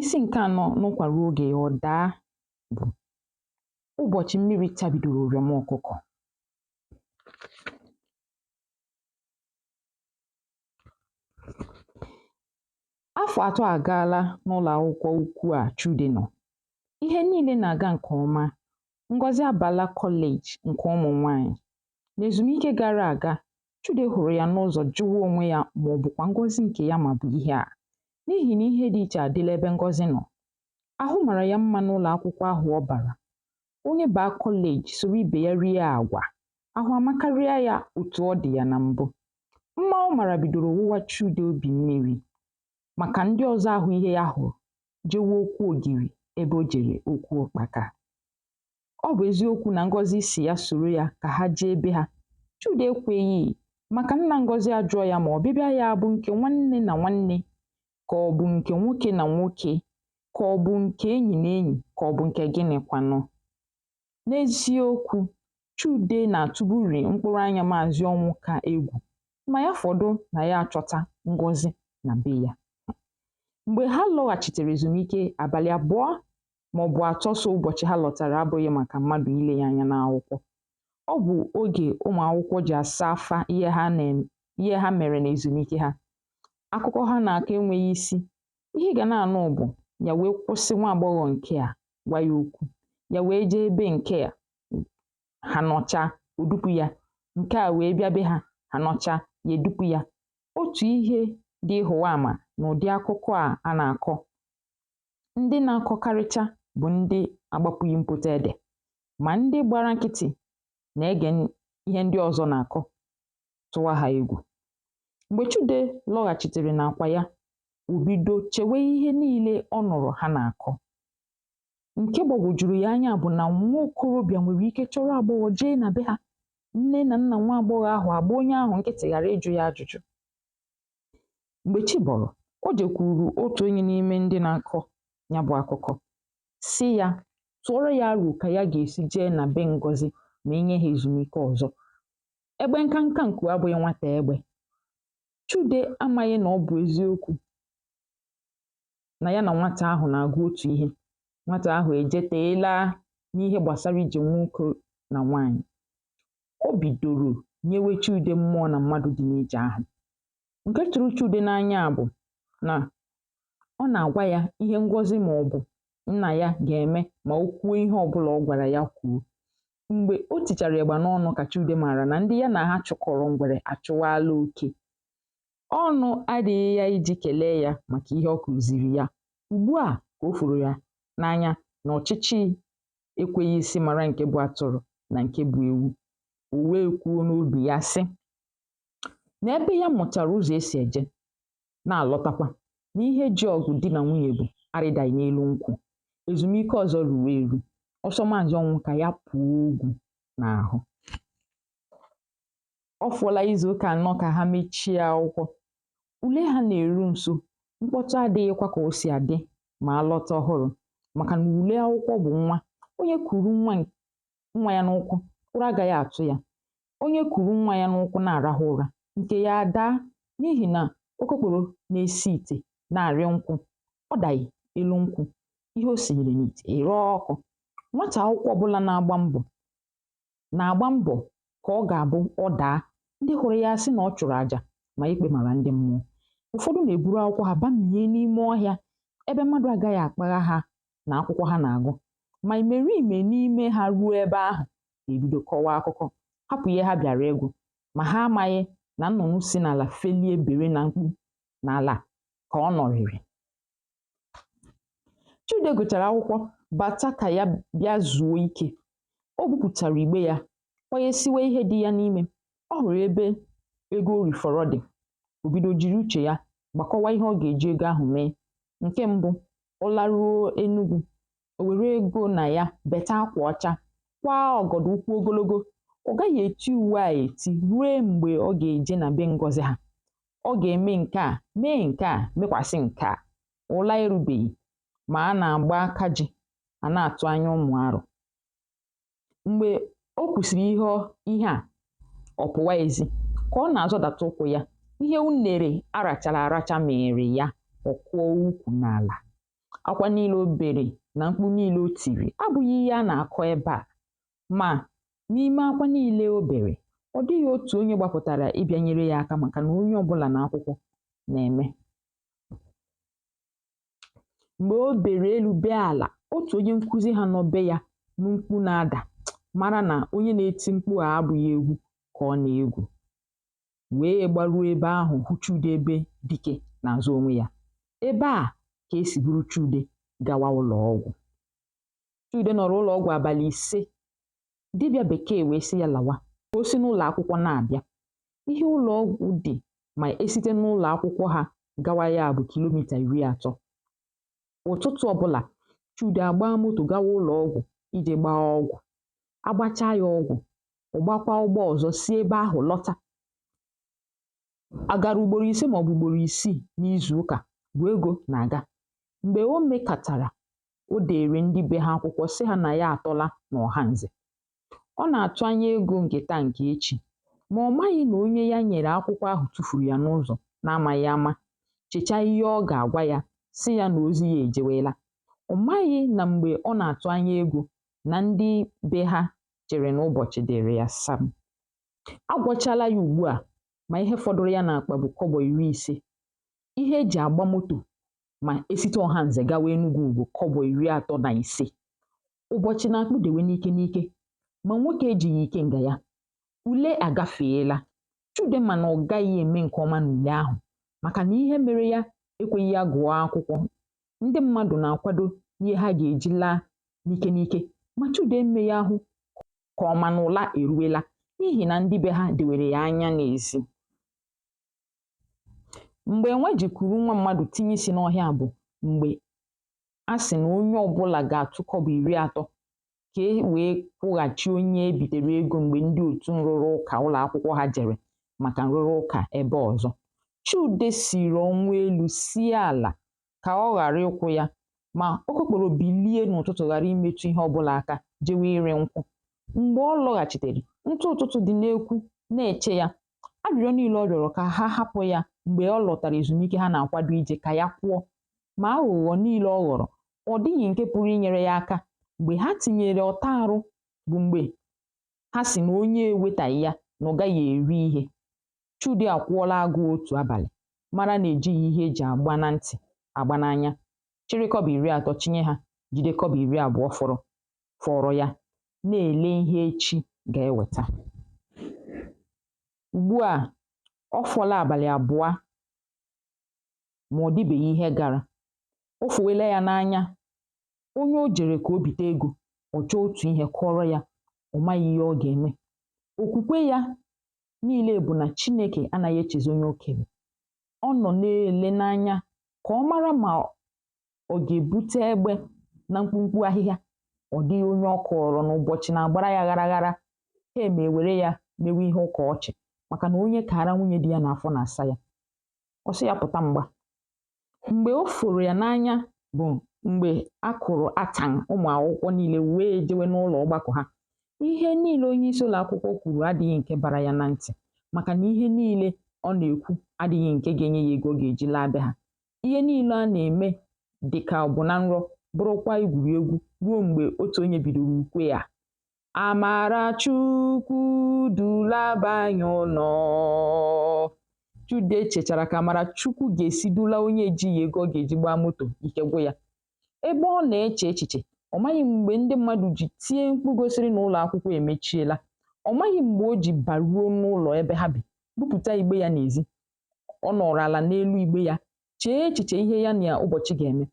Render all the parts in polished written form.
Isi nke anọ n'ụkwara oge ya ọ daa bụ ụbọchị mmiri tabidoro uriom ọkụkọ. Afọ atọ agaala n'ụlọ akwụkwọ ukwu a Chude nọ. Ihe niile na-aga nke ọma. Ngozi abala kọleji nke ụmụ nwanyị. N'ezumike gara aga, Chude hụrụ ya n'ụzọ jụwa onwe ya ma ọ bụkwa ngozi nke ya ma bụ ihe a. N'ihi na ihe dị iche adịla ebe Ngozi nọ. Ahụ mara ya mma n'ụlọ akwụkwọ ahụ ọ bara. Onye baa kọleji soro ibe ya rie agwa. Ahụ amakarịa ya otu ọ dị ya na mbụ. Mma ọ mara bidoro wụwa Chude obi mmiri maka ndị ọzọ ahụ ihe ya hụrụ jewe okwu ogiri ebe o jere okwu ụkpaka. Ọ bụ eziokwu na Ngozi si ya soro ya ka ha jee ebe ha. Chude ekweghị maka nna Ngozi ajụọ ya ma ọbịbịa ya bụ nke nwanne na nwanne, ka ọ bụ nke nwoke na nwoke, ka ọ bụ nke enyi na enyi, ka ọ bụ nke gịnịkwanụ. N'eziokwu, Chude na-atụburi mkpụrụ anya Maazị Ọnwụka egwu ma ya fọdụ na ya achọta Ngozi na be ya. Mgbe ha lọghachitere ezumike abalị abụọ ma ọ bụ atọ so ụbọchị ha lọtara abụghị maka mmadụ ile ya anya n'akwụkwọ. Ọ bụ oge ụmụ akwụkwọ ji asa afa ihe ha mere n'ezumike ha. Akụkọ ha na-akọ enweghị isi. Ihe ị ga na-anụ bụ ya wee kwụsị nwa agbọghọ nke a gwa ya okwu, ya wee jee ebe nke a ha nọcha o dupu ya, nke a wee bịa be ha ha nọcha ya edupu ya. Otu ihe dị ịhụwa ama n'ụdị akụkọ a na-akọ. Ndị na-akọkarịcha bụ ndị agbapụghị mpote ede, ma ndị gbara nkịtị na-ege ihe ndị ọzọ na-akọ tụwa ha egwu. Mgbe Chude lọghachitere n'akwa ya, o bido chewe ihe niile ọ nụrụ ha na-akọ. Nke gbagwojuru ya anya bụ na nwa okorobịa nwere ike chọrọ agbọghọ jee na be ha. Nne na nna nwa agbọghọ ahụ agba onye ahụ nkịtị ghara ịjụ ya ajụjụ. Mgbe chi bọrọ, o jekwuru otu onye n'ime ndị na-akọ ya bụ akụkọ sị ya tụọrọ ya aro ka ya ga-esi jee na be Ngozi ma enye ha ezumike ọzọ. Egbe nkanka nku abụghị nwata egbe. Chude amaghị na ọ bụ eziokwu na ya na nwata ahụ na-agụ otu ihe. Nwata ahụ ejeteela n'ihe gbasara ije nwoke na nwaanyị. O bidoro nyewe Chude mmụọ na mmadụ dị n'ije ahụ. Nke tụrụ Chude n'anya bụ na ọ na-agwa ya ihe Ngozi ma ọ bụ nna ya ga-eme ma o kwuo ihe ọbụla ọ gwara ya kwuo. Mgbe o tichara ịgba n'ọnụ ka Chude maara na ndị ya na ha chụkọrọ ngwere achụwaala oke. Ọnụ adịghị ya iji kelee ya maka ihe ọ kụziri ya. Ugbu a ka o furu ya n'anya na ọchịchị ekweghị isi mara nke bụ atụrụ na nke bụ ewu. O wee kwuo n'obi ya sị na ebe ya mụtara ụzọ esi eje na-alọtakwa na ihe ji ọgụ di na nwunye bụ arịdaghị n'elu nkwụ. Ezumike ọzọ ruwe eru, ọsọ Maazị Ọnwụka ya pụọ ogwu n'ahụ. Ọ fọla izu ụka anọ ka ha mechie akwụkwọ. Ule ha na-eru nso. Mkpọtụ adịghịkwa ka o si adị ma alọta ọhụrụ maka na ule akwụkwọ bụ nwa. Onye kuru nwa ya n'ụkwụ, ụra agaghị atụ ya. Onye kuru nwa ya n'ụkwụ na-arahụ ụra, nke ya daa n'ihi na okokporo na-esi ite na-arị nkwụ. Ọ daghị elu nkwụ, ihe o sinyere n'ite eree ọkụ. Nwata akwụkwọ ọbụla na-agba mbọ ka ọ ga-abụ ọ daa. Ndị hụrụ ya sị na ọ chụrụ àjà ma ikpe mara ndị mmụọ. Ụfọdụ na-eburu akwụkwọ ha bamie n'ime ọhịa ebe mmadụ agaghị akpagha ha na akwụkwọ ha na-agụ. Ma imerime n'ime ha ruo ebe ahụ ebido kọwaa akụkọ, hapụ ihe ha bịara ịgụ, ma ha amaghị na nnụnụ si n'ala felie bere na mkpu n'ala ka ọ nọrịrị. Chude gụchara akwụkwọ bata ka ya bịa zuo ike. O bupụtara igbe ya kwanyesiwe ihe dị ya n'ime. Ọ hụrụ ebe ego o rifọrọ dị. O bido jiri uche ya gbakọwa ihe ọ ga-eji ego ahụ mee. Nke mbụ, ọ laruo Enugu, o were ego na ya beta akwa ọcha, kwaa ọgọdọ ụkwụ ogologo. Ọ gaghị eti uwe a eti ruo mgbe ọ ga-eje na be Ngozi ha. Ọ ga-eme nke a mee nke a mekwasị nke a. Ụla erubeghị ma a na-agba aka ji a na-atụ anya ụmụ arụ. Mgbe o kwusịrị ihe a, ọ pụwa ezi. Ka ọ na-azọdata ụkwụ ya, ihe unere arachara aracha mere ya ọ kụọ ukwu n'ala. akwa niile o bere na mkpu niile o tiri abụghị ihe a na-akọ ebe a, ma n'ime akwa niile o bere ọ dịghị otu onye gbapụtara ịbịa nyere ya aka maka na onye ọbụla n'akwụkwọ na-eme. Mgbe o bere elu bee ala, otu onye nkụzi ha nọ be ya mkpu na-ada mara na onye na-eti mkpu a abụghị egwu ka ọ na-egwu, wee gbaruo ebe ahụ hụ Chude ebe dike n'azụ onwe ya. Ebe a ka esi buru Chude gawa ụlọ ọgwụ. Chude nọrọ ụlọ ọgwụ abalị 5. Dibịa bekee wee sị ya lawa ka o si n'ụlọ akwụkwọ na-abịa. Ihe ụlọ ọgwụ dị ma esite n'ụlọ akwụkwọ ha gawa ya bụ kilomita 30. Ụtụtụ ọbụla Chude agbaa moto gawa ụlọ ọgwụ ije gbaa ọgwụ. Agbachaa ya ọgwụ, ọ gbakwa ụgbọ ọzọ si ebe ahụ lọta. Agara ugboro 5 maọbụ ugboro 6 n'izu ụka bụ ego na-aga. Mgbe o mekatara, o deere ndị be ha akwụkwọ sị ha na ya atọla n'ọhanze. Ọ na-atụ anya ego nke taa nke echi, ma ọ maghị na onye ya nyere akwụkwọ ahụ tụfuru ya n'ụzọ na-amaghị ama, chechaa ihe ọ ga-agwa ya sị ya na ozi ya ejewela. Ọ maghị na mgbe ọ na-atụ anya ego na ndị be ha chere na ụbọchị dịrị ya sam. Agwọchala ya ugbu a, ma ihe fọdụrụ ya n'akpa bụ kobo 50. Ihe eji agba moto ma esite ọhanze gawa Enugu bụ kobo 35. Ụbọchị na-akpụdewe n'ike n'ike, ma nwoke ejighị ike nga ya. Ule agafeela. Chude ma na ọ gaghị eme nke ọma n'ule ahụ maka na ihe mere ya ekweghị ya gụọ akwụkwọ. Ndị mmadụ na-akwado ihe ha ga-eji laa n'ike n'ike, ma Chude emeghị ahụ ka ọma na ụla eruwela n'ihi na ndị be ha dewere ya anya n'ezi. Mgbe enwe jikuru nwa mmadụ tinye isi n'ọhịa bụ mgbe a sị na onye ọbụla ga-atụ kobo 30 ka e wee kwụghachi onye e bitere ego mgbe ndị otu nrụrụ ụka ụlọ akwụkwọ ha jere maka nrụrụ ụka ebe ọzọ. Chude siri ọnwụ elu sie ala ka ọ ghara ịkwụ ya, ma o kwekọrọ bilie n'ụtụtụ ghara imetụ ihe ọbụla aka jewe ire nkwụ. Mgbe ọ lọghachitere, ntụ ụtụtụ dị n'ekwu na-eche ya. Arịrịọ niile ọ rịọrọ ka ha hapụ ya mgbe ọ lọtara ezumike ha na-akwado ije ka ya kwụọ, ma aghụghọ niile ọ ghọrọ ọ dịghị nke pụrụ inyere ya aka. Mgbe ha tinyere ọta arụ bụ mgbe ha si na onye ewetaghị ya na ọ gaghị eri ihe. Chude akwụọla agụ otu abalị mara na ejighị ihe eji agba na ntị agba n'anya, chịrị kobo 30 chinye ha, jide kobo 20 fọrọ ya, na-ele ihe echi ga-eweta. Ugbu a ọ fọla abalị 2 ma ọ dịbeghị ihe gara. O fuwela ya n'anya. Onye o jere ka o bite ego, ọ chọọ otu ihe kọrọ ya, ọ maghị ihe ọ ga-eme. Okwukwe ya niile bụ na Chineke anaghị echezi onye okenye. Ọ nọ na-ele n'anya ka ọ mara ma ọ ga-ebute egbe na mkpumkpu ahịhịa. Ọ dịghị onye ọ kọrọ n'ụbọchị na-agbara ya ghara ghara. Ha emewere ya mewe ihe ụka ọchị maka na onye kara nwunye di ya n'afọ na-asa ya. Ọ sị ya pụta mgba. Mgbe o foro ya n'anya bụ mgbe a kụrụ atan ụmụ akwụkwọ niile wee jewe n'ụlọ ọgbakọ ha. Ihe niile onye isi ụlọ akwụkwọ kwuru adịghị nke bara ya na ntị, maka na ihe niile ọ na-ekwu adịghị nke ga-enye ya ego ọ ga-eji laa be ha. Ihe niile a na-eme dị ka ọ bụ na nrọ, bụrụkwa egwuregwu ruo mgbe otu onye bidoro ukwe a: Amarachukwu dulaba anyị ụlọ. Chude chechara ka Amarachukwu ga-esi dula onye ejighị ego ọ ga-eji gbaa moto ike gwụ ya. Ebe ọ na-eche echiche, ọ maghị mgbe ndị mmadụ ji tie mkpu gosiri na ụlọ akwụkwọ emechiela. Ọ maghị mgbe o ji baruo n'ụlọ ebe ha bi, bupụta igbe ya n'ezi. Ọ nọrọ ala n'elu igbe ya chee echiche ihe ya na ụbọchị ga-eme.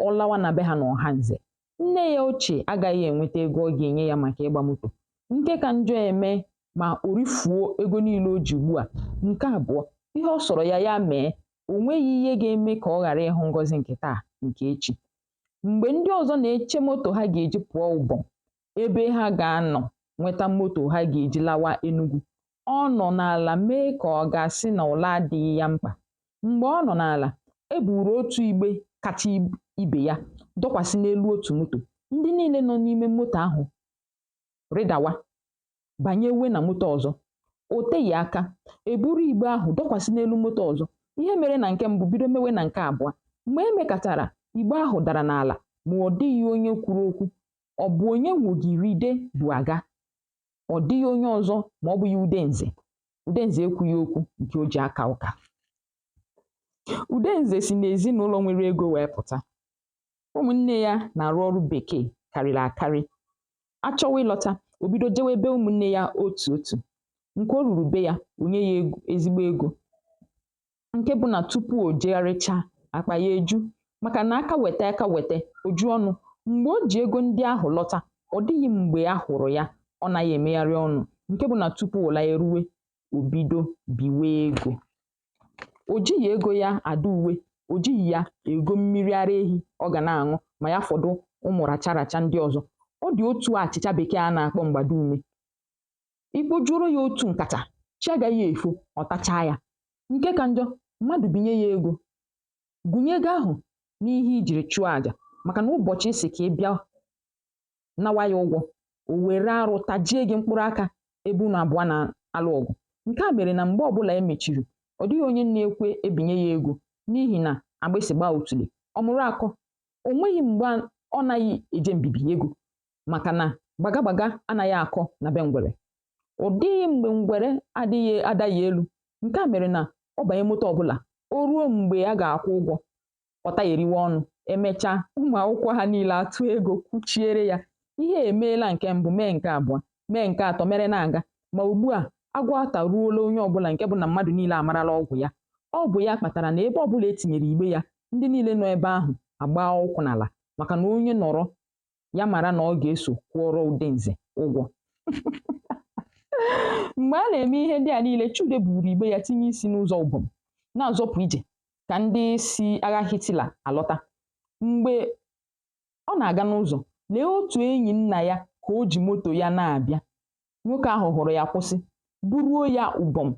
Ọ lawa na be ha n'ọhanze. Nne ya ochie agaghị enweta ego ọ ga-enye ya maka ịgba moto. Nke ka njọ eme ma o rifuo ego niile o ji ugbu a. Nke abụọ, ihe ọ sọrọ ya mee, o nweghị ihe ga-eme ka ọ ghara ịhụ ngọzi nke taa nke echi. Mgbe ndị ọzọ na-eche moto ha ga-eji pụọ ụbọm, ebe ha ga-anọ nweta moto ha ga-eji lawa Enugu, ọ nọ n'ala mee ka ọ ga-asị na ụla adịghị ya mkpa. Mgbe ọ nọ n'ala, e buru otu igbe kacha ibe ya dọkwasị n'elu otu moto. Ndị niile nọ n'ime moto ahụ rịdawa, banyewe na moto ọzọ. O teghị aka, eburu igbe ahụ dọkwasị n'elu moto ọzọ. Ihe mere na nke mbụ bido mewe na nke abụọ. Mgbe e mekatara, igbe ahụ dara n'ala ma ọ dịghị onye kwuru okwu. Ọ bụ onye nwogiride bụ aga. Ọ dịghị onye ọzọ ma ọ bụghị Udenze. Udenze ekwughị okwu nke o ji aka ụka. Udenze si n'ezinụlọ nwere ego wee pụta. Ụmụnne ya na-arụ ọrụ bekee karịrị akarị. Achọwa ịlọta, o bido jewe ebe ụmụnne ya otu otu. Nke o ruru be ya, onye ya ezigbo ego. Nke bụ na tupu o jegharịcha, akpa ya eju, maka na aka weta oju ọnụ. Mgbe o ji ego ndị ahụ lọta, ọ dịghị mgbe a hụrụ ya ọ naghị emegharị ọnụ. Nke bụ na tupu ụla ya eruwe, o bido biwe ego. O jighị ego ya ada uwe, o jighị ya ego mmiri ara ehi ọ ga na-aṅụ ma ya fọdụ ụmụ racharacha ndị ọzọ. Ọ dị otu achịcha bekee a na-akpọ mgbada ume. Ikpojuoro ya otu nkata, chi agaghị efo, ọ tachaa ya. Nke ka njọ, mmadụ binye ya ego, gụnye ego ahụ n'ihe ijiri chụọ àjà, maka na ụbọchị isi ka ị bịa nawa ya ụgwọ, o were arụ tajie gị mkpụrụ aka ebe unu abụọ na-alụ ọgụ. Nke a mere na mgbe ọbụla emechiri, ọ dịghị onye na-ekwe ebinye ya ego, n'ihi na agbịsị gbaa otule ọ mụrụ akọ. O nweghị mgbe ọ naghị eje mbibi ego, maka na gbagagbaga anaghị akọ na be ngwere. Ọ dịghị mgbe ngwere adịghị adaghị elu. Nke a mere na ọ banye moto ọbụla, o ruo mgbe a ga-akwụ ụgwọ, ọ tagheriwe ọnụ. Emechaa, ụmụ akwụkwọ ha niile atụ ego kwuchiere ya. Ihe emeela nke mbụ, mee nke abụọ, mee nke atọ, mere na-aga. Ma ugbu a, agwọ ataruola onye ọbụla, nke bụ na mmadụ niile amarala ọgwụ ya. Ọ bụ ya kpatara na ebe ọbụla etinyere igbe ya, ndị niile nọ ebe ahụ agba ụkwụ n'ala, maka na onye nọrọ ya mara na ọ ga-eso kwụọrọ Udenze ụgwọ. Mgbe a na-eme ihe ndị a niile, Chude buru igbe ya tinye isi n'ụzọ ụbọm, na-azọpụ ije ka ndị si agha Hitler alọta. Mgbe ọ na-aga n'ụzọ, lee otu enyi nna ya ka o ji moto ya na-abịa. Nwoke ahụ hụrụ ya, kwụsị, buruo ya ụbọm,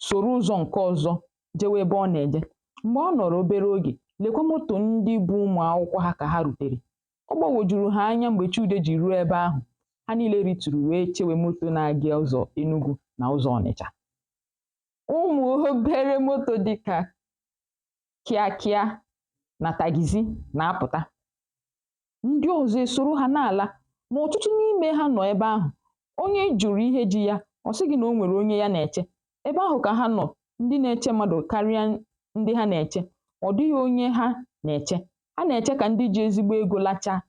soro ụzọ nke ọzọ jewe ebe ọ na-eje. Mgbe ọ nọrọ obere oge, lekwa moto ndị bụ ụmụ akwụkwọ ha ka ha rutere. Ọ gbagwojuru ha anya mgbe Chude ji ruo ebe ahụ. Ha niile rituru wee chewe moto na-aga ụzọ Enugu na ụzọ Ọnịcha. Ụmụ obere moto dịka kịakịa na tagizi na-apụta. Ndị ọzọ esoro ha n'ala, ma ọtụtụ n'ime ha nọ ebe ahụ. Onye jụrụ ihe ji ya, ọ sịghị na o nwere onye ya na-eche. Ebe ahụ ka ha nọ, ndị na-eche mmadụ karịa ndị ha na-eche. Ọ dịghị onye ha na-eche. Ha na-eche ka ndị ji ezigbo ego lachaa,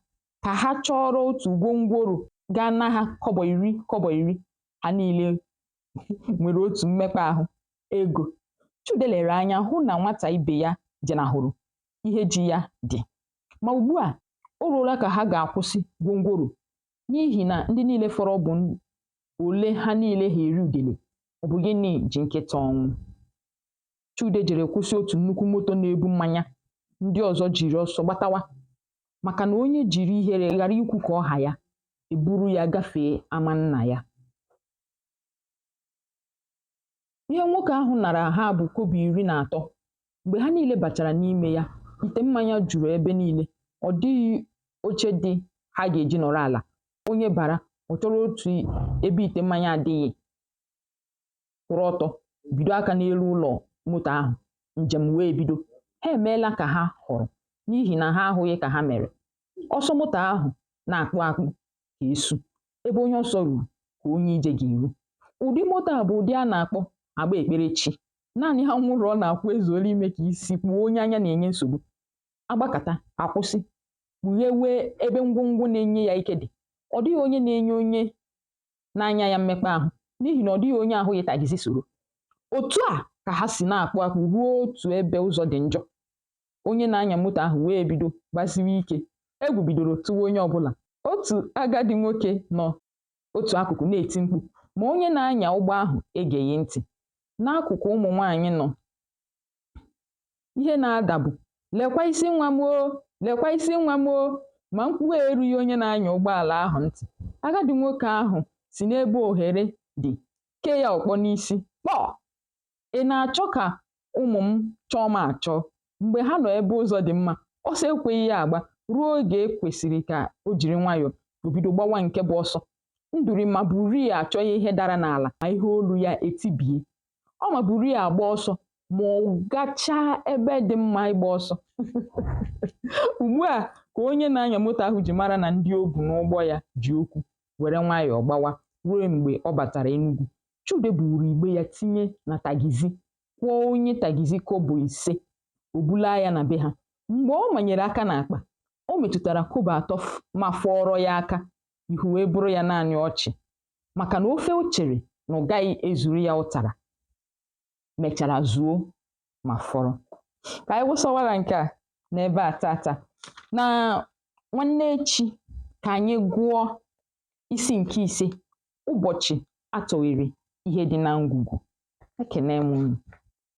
ka ha chọrọ otu gwongworo gaa na ha kọbọ iri. Ha niile nwere otu mmekpa ahụ, ego. Chude lere anya hụ na nwata ibe ya jenahụrụ ihe ji ya dị. Ma ugbu a, o ruola ka ha ga-akwụsị gwongworo, n'ihi na ndị niile fọrọ bụ ole ha niile ha eri udele. Ọ bụ gịnị ji nkịta ọnwụ? Chude jere kwụsị otu nnukwu moto na-ebu mmanya. Ndị ọzọ jiri ọsọ gbatawa, maka na onye jiri ihere ghara ikwu ka ọha ya, eburu ya gafee ama nna ya. Ihe nwoke ahụ nara ha bụ kobo 13. Mgbe ha niile bachara n'ime ya, ite mmanya juru ebe niile. Ọ dịghị oche dị ha ga-eji nọrọ ala. Onye bara, ọ chọrọ otu ebe ite mmanya adịghị, kwụrụ ọtọ, bido aka n'elu ụlọ moto ahụ. Njem wee bido. Ha emeela ka ha hụrụ, n'ihi na ha ahụghị ka ha mere. Ọsọ moto ahụ na-akpụ akpụ ka esu. Ebe onye ọsọ ruru ka onye ije ga-eru. Ụdị moto a bụ ụdị a na-akpọ agba ekpere chi. Naanị ha nwụrụ ọ na-akwụ ezuola ime ka isi kpuo onye anya na-enye nsogbu. Agbakata, akwụsị, kpughewe ebe ngwongwo na-enye ya ike dị. Ọ dịghị onye na-enye onye na-anya ya mmekpa ahụ, n'ihi na ọ dịghị onye ahụghị tagizi soro. Otu a ka ha si na-akpụ akpụ ruo otu ebe ụzọ dị njọ. Onye na-anya moto ahụ wee bido gbasiwe ike. Egwu bidoro tụwa onye ọbụla. Otu agadi nwoke nọ otu akụkụ na-eti mkpu, ma onye na-anya ụgbọ ahụ egeghị ntị. N'akụkụ ụmụ nwaanyị nọ. Ihe na-ada bụ, lekwa isi nwa m o, lekwa isi nwa m o. Ma mkpu erughị onye na-anya ụgbọala ahụ ntị. Agadi nwoke ahụ si n'ebe ohere dị kee ya ọkpọ n'isi. Kpọọ! Ị na-achọ ka ụmụ m chọọ m achọ? Mgbe ha nọ ebe ụzọ dị mma, ọsọ ekweghị ya agba. Ruo oge kwesịrị ka o jiri nwayọọ, o bido gbawa nke bụ ọsọ. Nduru ma buru ya achọghị ihe dara n'ala, ma ihe olu ya etibie. Ọ ma buru ya agba ọsọ, ma ọ gachaa ebe dị mma ịgba ọsọ. Ugbu a ka onye na-anya moto ahụ ji mara na ndị o bu n'ụgbọ ya ji okwu, were nwayọọ gbawa ruo mgbe ọ batara Enugu. Chude buru igbe ya tinye na tagizi, kwụọ onye tagizi kobo 5, o bulaa ya na be ha. Mgbe ọ manyere aka n'akpa, o metụtara kobo 3 ma fọrọ ya aka, ihu wee bụrụ ya naanị ọchị, maka na ofe o chere na ọ gaghị ezuru ya ụtara mechara zuo ma fọrọ. Ka anyị wụsawara nke a n'ebe a tata. Na nwanne echi ka anyị gụọ isi nke 5, ụbọchị atọghere ihe dị na ngwugwu. Ekene m unu.